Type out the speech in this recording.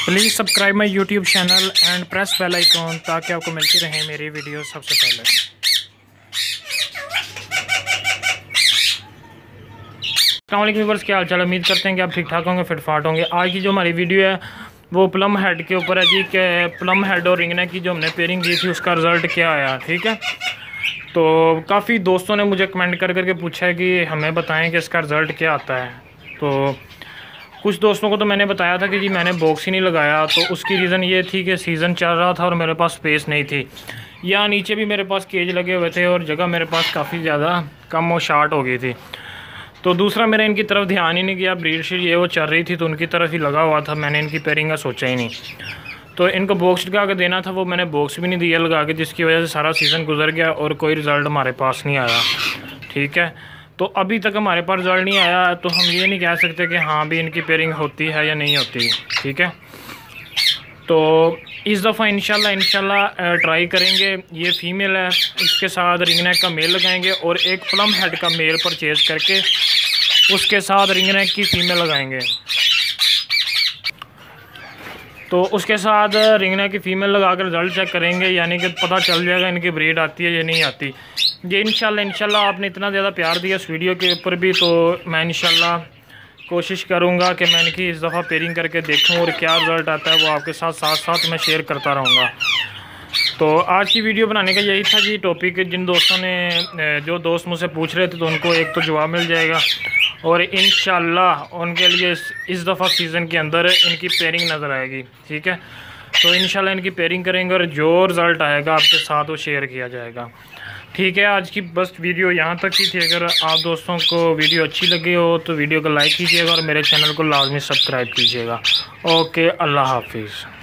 Please subscribe my YouTube channel and press bell icon ताकि आपको मिलती रहे मेरी वीडियो सबसे पहले। अस्सलाम वालेकुम व्यूअर्स, क्या हाल चाल। उम्मीद करते हैं कि आप ठीक ठाक होंगे, फिट फाट होंगे। आज की जो हमारी वीडियो है वो प्लम हेड के ऊपर है जी, कि प्लम हेड और रिंगनेक की जो हमने पेयरिंग की थी उसका रिज़ल्ट क्या आया। ठीक है, तो काफ़ी दोस्तों ने मुझे कमेंट कर करके पूछा है कि हमें बताएं कि इसका रिज़ल्ट क्या आता है। तो कुछ दोस्तों को तो मैंने बताया था कि जी मैंने बॉक्स ही नहीं लगाया, तो उसकी रीज़न ये थी कि सीज़न चल रहा था और मेरे पास स्पेस नहीं थी। या नीचे भी मेरे पास केज लगे हुए थे और जगह मेरे पास काफ़ी ज़्यादा कम और शार्ट हो गई थी। तो दूसरा मेरा इनकी तरफ ध्यान ही नहीं गया, ब्रीड शीट ये वो चल रही थी तो उनकी तरफ ही लगा हुआ था, मैंने इनकी पेयरिंग का सोचा ही नहीं। तो इनको बॉक्स लगा के देना था, वो मैंने बॉक्स भी नहीं दिया लगा के, जिसकी वजह से सारा सीज़न गुजर गया और कोई रिज़ल्ट हमारे पास नहीं आया। ठीक है, तो अभी तक हमारे पास रिज़ल्ट नहीं आया, तो हम ये नहीं कह सकते कि हाँ भी इनकी पेयरिंग होती है या नहीं होती। ठीक है, तो इस दफ़ा इंशाल्लाह ट्राई करेंगे। ये फ़ीमेल है, इसके साथ रिंगनेक का मेल लगाएंगे और एक प्लम हेड का मेल परचेज़ करके उसके साथ रिंगनेक की फ़ीमेल लगाएंगे। तो उसके साथ रिंगनेक की फ़ीमेल लगा कर रिज़ल्ट चेक करेंगे, यानी कि पता चल जाएगा इनकी ब्रीड आती है या नहीं आती। ये इंशाल्लाह आपने इतना ज़्यादा प्यार दिया इस वीडियो के ऊपर भी, तो मैं इंशाल्लाह कोशिश करूँगा कि मैं इनकी इस दफ़ा पेयरिंग करके देखूँ और क्या रिज़ल्ट आता है वो आपके साथ मैं शेयर करता रहूँगा। तो आज की वीडियो बनाने का यही था जी टॉपिक। जिन दोस्तों ने जो दोस्त मुझसे पूछ रहे थे तो उनको एक तो जवाब मिल जाएगा और इंशाल्लाह उनके लिए इस दफ़ा सीज़न के अंदर इनकी पेयरिंग नज़र आएगी। ठीक है, तो इंशाल्लाह इनकी पेयरिंग करेंगे और जो रिज़ल्ट आएगा आपके साथ वो शेयर किया जाएगा। ठीक है, आज की बस वीडियो यहाँ तक ही थी। अगर आप दोस्तों को वीडियो अच्छी लगी हो तो वीडियो को लाइक कीजिएगा और मेरे चैनल को लाजमी सब्सक्राइब कीजिएगा। ओके, अल्लाह हाफिज़।